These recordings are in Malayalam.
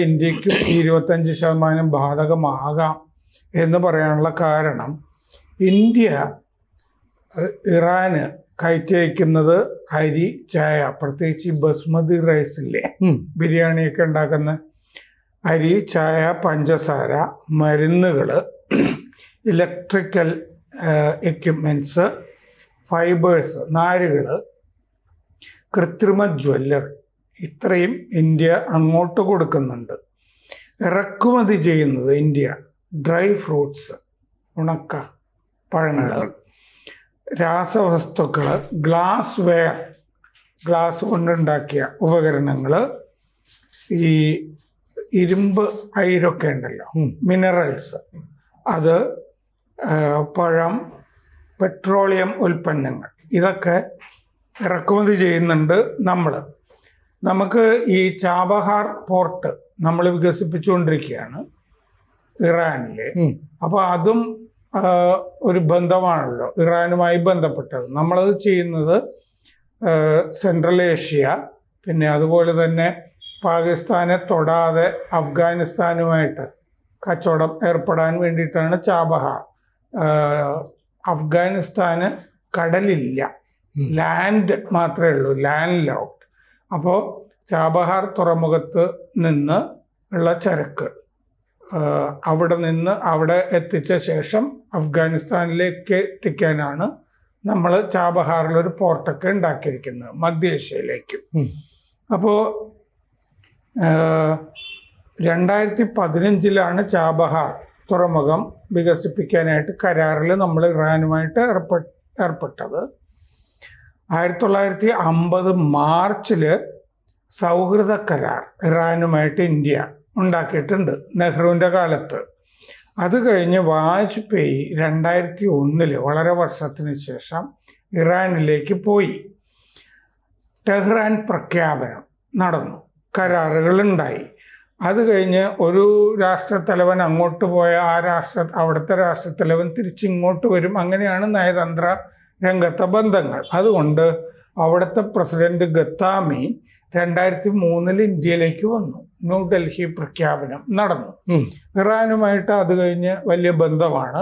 ഇന്ത്യക്കും 25% ബാധകമാകാം എന്ന് പറയാനുള്ള കാരണം, ഇന്ത്യ ഇറാന് കയറ്റി അയക്കുന്നത് അരി, ചായ, പ്രത്യേകിച്ച് ബസ്മതി റൈസില്ലേ, ബിരിയാണിയൊക്കെ ഉണ്ടാക്കുന്ന അരി, ചായ, പഞ്ചസാര, മരുന്നുകൾ, ഇലക്ട്രിക്കൽ എക്യുപ്മെൻറ്റ്സ്, ഫൈബേഴ്സ്, നാരുകൾ, കൃത്രിമ ജ്വല്ലറി, ഇത്രയും ഇന്ത്യ അങ്ങോട്ട് കൊടുക്കുന്നുണ്ട്. ഇറക്കുമതി ചെയ്യുന്നത് ഇന്ത്യ ഡ്രൈ ഫ്രൂട്ട്സ്, ഉണക്ക പഴങ്ങൾ, രാസവസ്തുക്കൾ, ഗ്ലാസ് വെയർ, ഗ്ലാസ് കൊണ്ടുണ്ടാക്കിയ ഉപകരണങ്ങൾ, ഈ ഇരുമ്പ് അയിരൊക്കെ ഉണ്ടല്ലോ, മിനറൽസ്, അത്, പഴം, പെട്രോളിയം ഉൽപ്പന്നങ്ങൾ, ഇതൊക്കെ ഇറക്കുമതി ചെയ്യുന്നുണ്ട് നമ്മൾ. നമുക്ക് ഈ ചാബഹാർ പോർട്ട് നമ്മൾ വികസിപ്പിച്ചുകൊണ്ടിരിക്കുകയാണ് ഇറാനിൽ. അപ്പോൾ അതും ഒരു ബന്ധമാണല്ലോ ഇറാനുമായി ബന്ധപ്പെട്ടത്. നമ്മളത് ചെയ്യുന്നത് സെൻട്രൽ ഏഷ്യ, പിന്നെ അതുപോലെ തന്നെ പാകിസ്ഥാനെ തൊടാതെ അഫ്ഗാനിസ്ഥാനുമായിട്ട് കച്ചവടം ഏർപ്പെടാൻ വേണ്ടിയിട്ടാണ് ചാബഹാർ. അഫ്ഗാനിസ്ഥാന് കടലില്ല, ലാൻഡ് മാത്രമേ ഉള്ളൂ, ലാൻഡ് ലോക്ഡ്. അപ്പോൾ ചാബഹാർ തുറമുഖത്ത് നിന്ന് ഉള്ള ചരക്ക് അവിടെ എത്തിച്ച ശേഷം അഫ്ഗാനിസ്ഥാനിലേക്ക് എത്തിക്കാനാണ് നമ്മൾ ചാബഹാറിലൊരു പോർട്ടൊക്കെ ഉണ്ടാക്കിയിരിക്കുന്നത്, മധ്യേഷ്യയിലേക്ക്. അപ്പോൾ 2015 ചാബഹാർ തുറമുഖം വികസിപ്പിക്കാനായിട്ട് കരാറിൽ നമ്മൾ ഇറാനുമായിട്ട് ഏർപ്പെട്ടത്. 1950 മാർച്ചിൽ സൗഹൃദ കരാർ ഇറാനുമായിട്ട് ഇന്ത്യ ഉണ്ടാക്കിയിട്ടുണ്ട്, നെഹ്റുവിൻ്റെ കാലത്ത്. അത് കഴിഞ്ഞ് വാജ്പേയി 2001 വളരെ വർഷത്തിന് ശേഷം ഇറാനിലേക്ക് പോയി. ടെഹ്റാൻ പ്രഖ്യാപനം നടന്നു, കരാറുകളുണ്ടായി. അത് കഴിഞ്ഞ് ഒരു രാഷ്ട്രത്തലവൻ അങ്ങോട്ട് പോയ അവിടുത്തെ രാഷ്ട്രത്തലവൻ തിരിച്ചിങ്ങോട്ട് വരും. അങ്ങനെയാണ് നയതന്ത്ര രംഗത്തെ ബന്ധങ്ങൾ. അതുകൊണ്ട് അവിടുത്തെ പ്രസിഡന്റ് ഗത്താമി 2003 ഇന്ത്യയിലേക്ക് വന്നു. ന്യൂഡൽഹി പ്രഖ്യാപനം നടന്നു. ഇറാനുമായിട്ട് അത് കഴിഞ്ഞ് വലിയ ബന്ധമാണ്.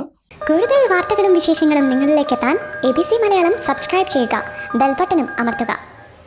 കൂടുതൽ വാർത്തകളും വിശേഷങ്ങളും നിങ്ങളിലേക്ക് എത്താൻ ABC മലയാളം സബ്സ്ക്രൈബ് ചെയ്യുക, ബെൽ ബട്ടണും അമർത്തുക.